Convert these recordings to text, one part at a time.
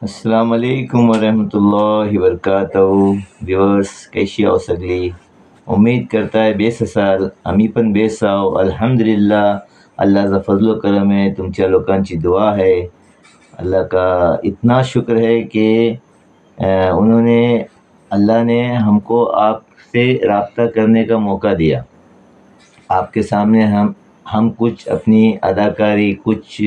अस्सलाम वालेकुम वरहमतुल्लाहि वबरकातुहू। व्यूअर्स, कैसी हो सगळी? उम्मीद करता है बेस असाल. आम्ही पण बेस आहो अल्हम्दुलिल्लाह. अल्लाहचा फजलो करम है, तुमच्या लोकांची दुआ है. अल्लाह का इतना शुक्र है कि अल्लाह ने हमको आपसे रब्ता करने का मौका दिया. आपके सामने हम कुछ अपनी अदाकारी, कुछ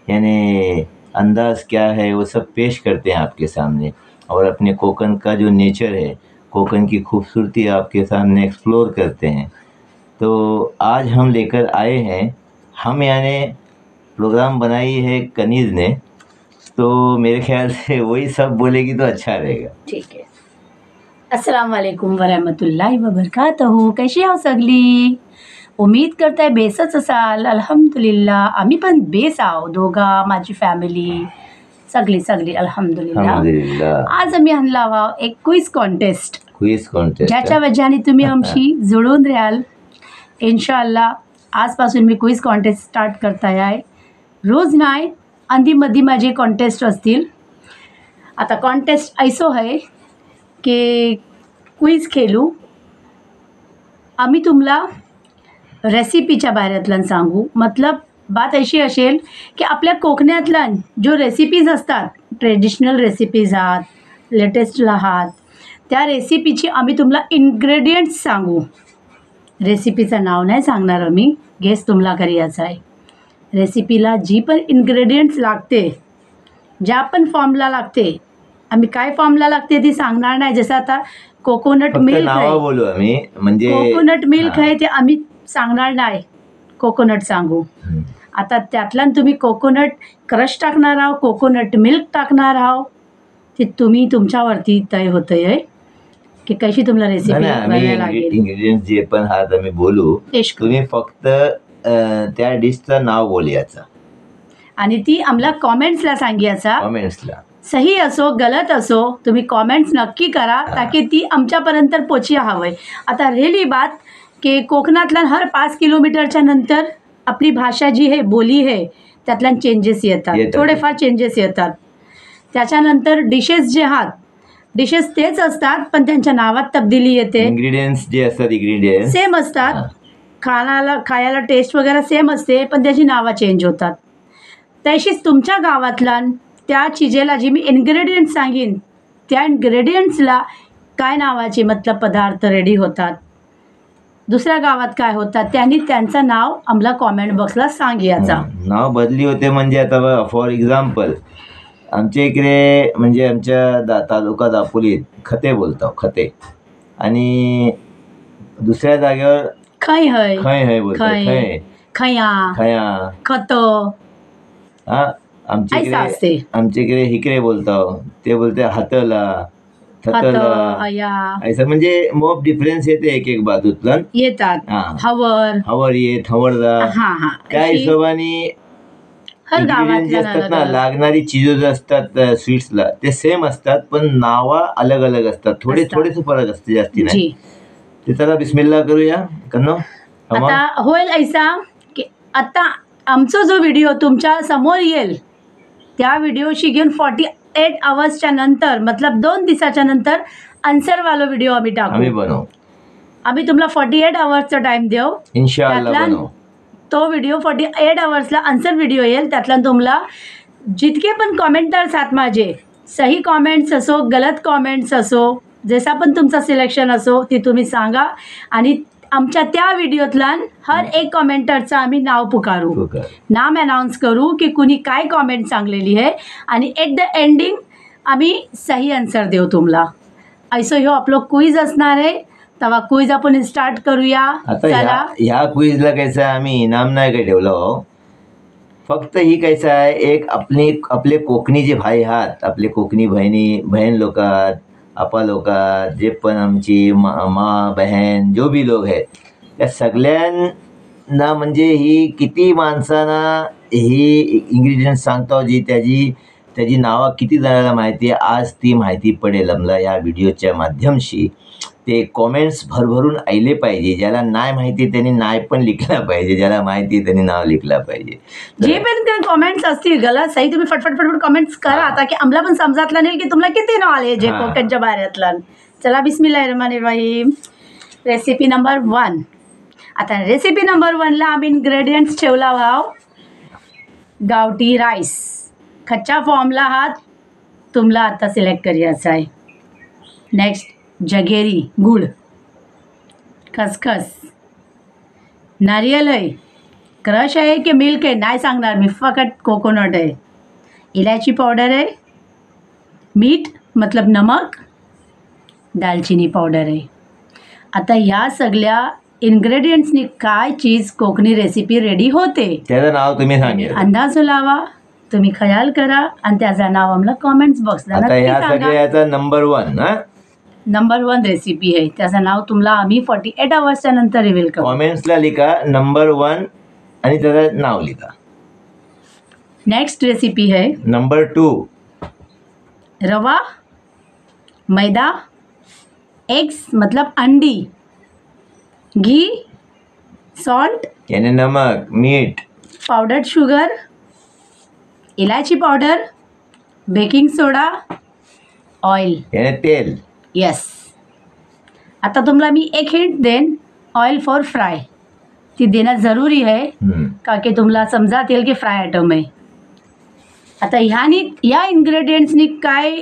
यानी अंदाज़ क्या है वो सब पेश करते हैं आपके सामने, और अपने कोकन का जो नेचर है, कोकन की खूबसूरती आपके सामने एक्सप्लोर करते हैं. तो आज हम लेकर आए हैं, हम यानी प्रोग्राम बनाई है कनीज़ ने, तो मेरे ख्याल से वही सब बोलेगी तो अच्छा रहेगा. ठीक है. अस्सलाम वालेकुम वरहमतुल्लाहि वबरकातुहू. कशी आहो सगळी? उम्मीद करताय बेसच असाल. अल्हम्दुलिल्लाह आम्ही पण बेस आहो, दोघा, माझी फॅमिली सगळी अल्हम्दुलिल्लाह. अल्हम्दुलिल्लाह. आज आम्ही आणला आहोत एक क्विज कॉन्टेस्ट, ज्याच्या है. वजहाने तुम्ही आमशी जुळून राहाल. इन्शाअल्लाह आजपासून मी क्विज कॉन्टेस्ट स्टार्ट करताय आहे. रोज नाही, अंधीमध्ये माझे कॉन्टेस्ट असतील. आता कॉन्टेस्ट ऐसो आहे की क्विज खेळू. आम्ही तुम्हाला रेसिपीच्या बाऱ्यातलं सांगू. मतलब बात अशी असेल की आपल्या कोकणातल्या जो रेसिपीज असतात, ट्रेडिशनल रेसिपीज आहात, लेटेस्ट आहात, त्या रेसिपीची आम्ही तुम्हाला इन्ग्रेडियंट्स सांगू. रेसिपीचं नाव नाही सांगणार आम्ही, गेस तुम्हाला करायचा आहे. रेसिपीला जी पण इन्ग्रेडियंट्स लागते, ज्या पण फॉर्मला लागते, आम्ही काय फॉर्मला लागते ती सांगणार नाही. जसं आता कोकोनट मिल्क आहे, बोलू आम्ही, म्हणजे कोकोनट मिल्क आहे ते आम्ही सांगणार नाही, कोकोनट सांगू. आता त्यातला तुम्ही कोकोनट क्रश टाकणार आहो, कोकोनट मिल्क टाकणार आहो, ते तुम्ही तुमच्यावरती तय होतं आहे की कशी तुम्हाला रेसिपी बनायला लागेल. इंग्रेडियंट जे पण आहात आम्ही बोलू, टेस्ट तुम्ही फक्त त्या डिशचं नाव बोलायचं आणि ती आम्हाला कॉमेंट्सला सांगायचा. कॉमेंट्सला सही असो गलत असो, तुम्ही कॉमेंट्स नक्की करा, ताकी ती आमच्यापर्यंत पोची हवंय. आता रेली बात की कोकणातल्या हर 5 किलोमीटरच्या नंतर आपली भाषा जी आहे, बोली आहे, त्यातल्या चेंजेस येतात, थोडेफार चेंजेस येतात. त्याच्यानंतर डिशेस जे आहात, डिशेस तेच असतात पण त्यांच्या नावात तब्दिली येते. इंग्रेडियंट्स जे असतात, इंग्रेडियंट्स सेम असतात, खायला टेस्ट वगैरे सेम असते, पण त्याची नावं चेंज होतात. तशीच तुमच्या गावातला त्या चिजेला जी मी इन्ग्रेडियंट्स सांगेन, त्या इन्ग्रेडियंट्सला काय नावाचे मतलब पदार्थ रेडी होतात, दुसऱ्या गावात काय होतात, त्यांनी त्यांचं नाव आम्हाला कॉमेंट बॉक्सला सांगायचा. नाव बदली होते. म्हणजे आता फॉर एक्झाम्पल आमच्या इकडे, म्हणजे आमच्या तालुका दापोलीत खते बोलतो, खते, आणि दुसऱ्या जागेवर खै है, खय है बोलतात, खय, खया, खया. खत. आमच्या इकडे हिकडे बोलतो, ते बोलते हातला, थतला, ऐसा. म्हणजे मोप डिफरन्स येते एक एक बाजूतला येतात. हवर येत, हवरदा. त्या हिशोबाने जे असतात ना, लागणारी चीज असतात स्वीट्सला, ते सेम असतात, पण नावा अलग अलग असतात, थोडेसे फरक असते, जास्ती नाही. ते चला बिस्मिल्ला करूया. आता होईल ऐसा की आता आमचा जो व्हिडिओ तुमच्या समोर येईल, त्या व्हिडिओशी घेऊन 48 आवर्सच्या नंतर, मतलब 2 दिवसाच्या नंतर आन्सरवाला व्हिडिओ आम्ही टाकू. आम्ही तुम्हाला 48 आवर्सचा टाइम देऊ. इंशाअल्लाह तो व्हिडिओ 48 आवर्सला आन्सर व्हिडिओ येईल. त्यातला तुम्हाला जितके पण कॉमेंटर्स आहात माझे, सही कॉमेंट्स असो, गलत कॉमेंट्स असो, जसा पण तुमचा सिलेक्शन असो, ती तुम्ही सांगा. आणि आमच्या त्या व्हिडिओतला हर एक कॉमेंटरचं आम्ही नाव पुकारू, नाम अनाउन्स करू की कुणी काय कॉमेंट सांगलेली आहे, आणि एट द एंडिंग आम्ही सही आन्सर देऊ तुम्हाला. ऐसो ह्यो आपलं क्विज असणार आहे. तेव्हा क्विज आपण स्टार्ट करूया. आता ह्या क्विजला कायचं आम्ही इनाम नाही काय ठेवलं, फक्त ही कायचं आहे, एक आपले कोकणी जे भाई आहात, आपले कोकणी बहीण लोक आहात, आपा लोक, जे पण आमची माँ बहन जो भी लोक आहेत, त्या सगळ्यांना म्हणजे ही किती माणसांना ही इंग्रेडियंट्स सांगतो, जी त्याची नावं किती जणांना माहिती आहे, आज ती माहिती पडेल आम्हाला या व्हिडिओच्या माध्यमशी. ते कॉमेंट्स भरभरून आले पाहिजे. ज्याला नाही माहिती त्यांनी नाही पण लिखला पाहिजे, ज्याला माहिती त्यांनी नाव लिखला पाहिजे. जे पण कॉमेंट्स असतील गलत सही तुम्ही फटफट फटफट कॉमेंट्स करा आता की आम्हाला पण समजतलं नाही की तुम्हाला किती नॉलेज आहे कोकणच्या बाऱ्यातलं. चला बिस्मिल्लाहिर्रहमानिर्रहीम. Recipe number 1. आता रेसिपी नंबर 1ला आम्ही इन्ग्रेडियंट्स ठेवला भाव गावठी राईस. कच्च्या फॉर्मला हा तुम्हाला आता सिलेक्ट करायचा आहे. नेक्स्ट जगेरी गुळ, खसखस, नारियल आहे, क्रश आहे की मिल्क आहे नाही सांगणार मी, फकत कोकोनट आहे, इलायची पावडर आहे, मीठ मतलब नमक, दालचिनी पावडर आहे. आता ह्या सगळ्या इन्ग्रेडियंट्सनी काय चीज कोकणी रेसिपी रेडी होते त्याचं नाव तुम्ही सांगा. अंदाज लावा, तुम्ही खयाल करा आणि त्याचं नाव आम्हाला कॉमेंट्स बॉक्सला नक्की सांगा. सगळ्याचा नंबर 1 नंबर 1 रेसिपी आहे, त्याचं नाव तुम्हाला आम्ही 48 आवर्सच्या नंतर रिव्हील करू. कॉमेंट्सला लिखा नंबर 1 आणि त्याचं नाव लिखा. नेक्स्ट रेसिपी है नंबर 2. रवा, मैदा, एग्स मतलब अंडी, घी, सॉल्ट यानी नमक, मीठ, पाउडर्ड शुगर, इलायची पावडर, बेकिंग सोडा, ऑइल यानी तेल. यस. आता तुम्हाला मी एक हिंट देन, ऑइल फॉर फ्राय ती देणं जरुरी आहे का की तुम्हाला समजात येईल की फ्राय आयटम आहे. आता ह्या इन्ग्रेडियंट्सनी काय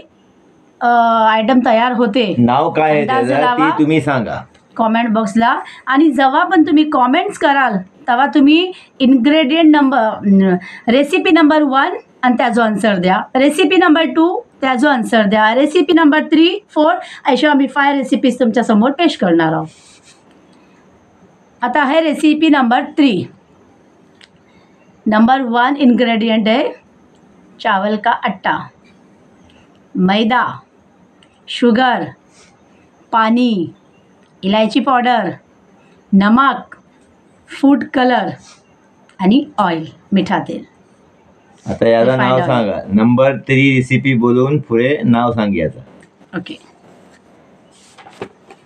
आयटम तयार होते नाव काय आहे अंदाज त्याचं लावा. ते तुम्ही सांगा कॉमेंट बॉक्सला. आणि जेव्हा पण तुम्ही कॉमेंट्स कराल तेव्हा तुम्ही इन्ग्रेडियंट नंबर रेसिपी नंबर 1 आणि त्याचो आन्सर द्या, रेसिपी नंबर 2 त्याचो आन्सर द्या, रेसिपी नंबर 3, 4 अशा आम्ही 5 रेसिपीज तुमच्यासमोर पेश करणार आहोत. आता है रेसिपी नंबर 3. नंबर 1 इन्ग्रेडियंट है चावल का आटा, मैदा, शुगर, पानी, इलायची पावडर, नमक, फूड कलर आणि ऑइल मिठा तेल. आता याचं नाव सांगा. नंबर 3 रेसिपी बोलून पुढे नाव सांगायचं. ओके.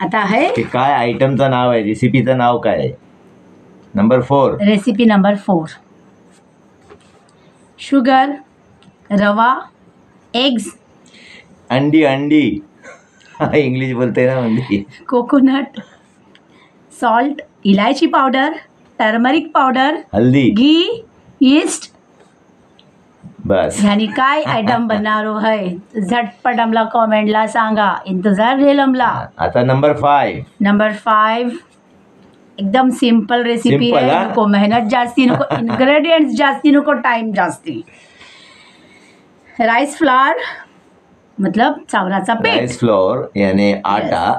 आता आहे ते काय आयटमचं नाव आहे, रेसिपीचं नाव काय आहे. नंबर 4. Recipe number 4. शुगर, रवा, एग्स, अंडी इंग्लिश बोलते ना अंडी, कोकोनट, सॉल्ट, इलायची पावडर, टर्मरिक पावडर, हल्दी, घी, यीस्ट. बस. यानी काय आयटम बनारो है झटपट आम्हाला कॉमेंटला सांगा, इंतजार रहेल आम्हाला. आता नंबर 5. नंबर 5 एकदम सिंपल रेसिपी Simple, आहे. हा? नको मेहनत जास्ती, नको इन्ग्रेडियंट्स जास्ती, नको टाइम जास्ती. राईस फ्लावर मतलब चावराचा पीठ, राइस फ्लोर यानी आटा,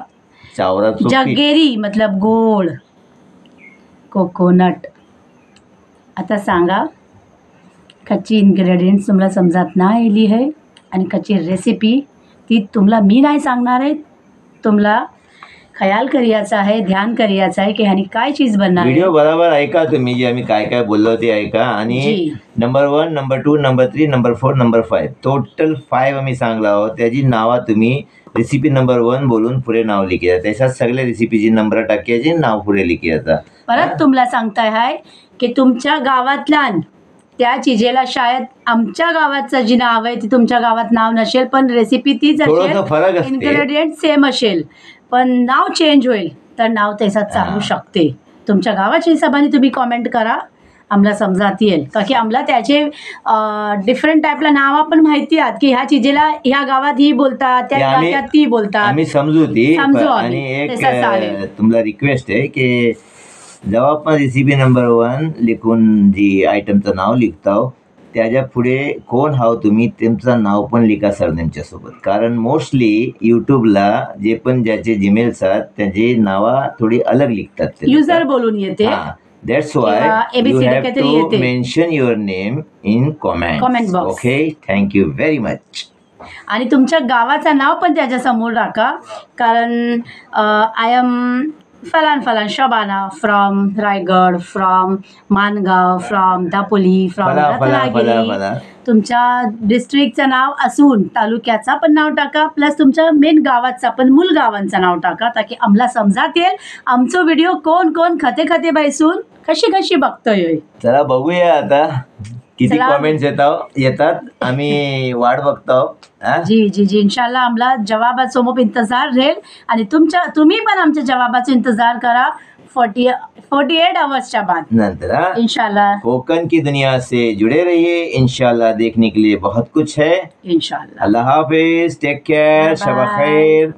चावराचं पीठ, जगेरी मतलब गोड, कोकोनट. आता सांगा कच्ची इन्ग्रेडियंट्स तुम्हाला समजत नाही आली आहे आणि कच्ची रेसिपी ती तुम्हाला मी नाही सांगणार आहे. तुम्हाला खयाल करायचा आहे, ध्यान करायचं आहे की ह्यानी काय चीज बनणार आहे. व्हिडिओ बरोबर ऐका तुम्ही, जे आम्ही काय काय बोललो ते ऐका. आणि जी. Number 1, number 2, number 3, number 4, number 5 total 5 आम्ही सांगला आहोत. त्याची नावा तुम्ही रेसिपी नंबर 1 बोलून पुढे नाव लिखिया, त्याच्यात सगळ्या रेसिपीची नंबर टाकायची, नाव पुढे लिखियाचा. परत तुम्हाला सांगताय आहे की तुमच्या गावातल्या त्या चिजेला शायद आमच्या गावाचं जी नाव आहे ती तुमच्या गावात नाव नसेल, पण रेसिपी तीच थोडंसं फरक असेल, असते. इन्ग्रेडियंट सेम असेल, पण नाव चेंज होईल तर नाव त्याच्यात चालू शकते. तुमच्या गावाच्या हिशोबाने तुम्ही कॉमेंट करा, आम्हाला समजात येईल का की आम्हाला त्याचे डिफरंट टाईपला नावं पण माहिती आहेत की ह्या चिजेला ह्या गावात ही बोलतात, त्या गावात ती बोलतात. आम्ही समजू ती. समजू आणि आम्ही. एक तसं चालेल. तुम्हाला रिक्वेस्ट आहे की जेव्हा पण रेसिपी नंबर 1 लिखून जी आयटमचं नाव लिखताव त्याच्या पुढे कोण हाव तुम्ही तुमचं नाव पण लिखा सरनेमच्या सोबत. कारण मोस्टली यूट्यूबला जे पण ज्याचे जीमेल्स आहेत त्याची नावा थोडी अलग लिखतात ते युजर बोलून येते. That's why किंवा you ABCD have काहीतरी to येते. mention your name in Comment comments. box. Okay, thank you very much. आणि तुमच्या गावाचं नाव पण त्याच्यासमोर राखा. कारण आय एम फलान Shabana from Raigad, from Mangaon, from Dapoli, from फला फला फला रत्नागिरी. फला. तुमच्या डिस्ट्रिक्टचं नाव असून तालुक्याचा पण नाव टाका, प्लस तुमच्या मेन गावाचा पण मूल गावांचं नाव टाका, ताकी आम्हाला समजात येईल आमचं व्हिडिओ कोण कोण खते बैसून कशी कशी बघतोय. चला बघूया आता किती चला. कॉमेंट्स येतात. आम्ही वाट बघतो. हा? जी जी जी इन्शाल्लाह आम्हाला जवाबाचा इंतजार राहील आणि तुम्ही पण आमच्या जवाबाचा इंतजार करा 48 आवर्सच्या बाद नंतर हा? इंशाल्लाह. कोकण की दुनिया से जुड़े रहिए. इंशाल्लाह देखने के लिए बहुत कुछ है. इंशाल्लाह. अल्लाह हाफिज. Take care. Bye bye. शबा खैर.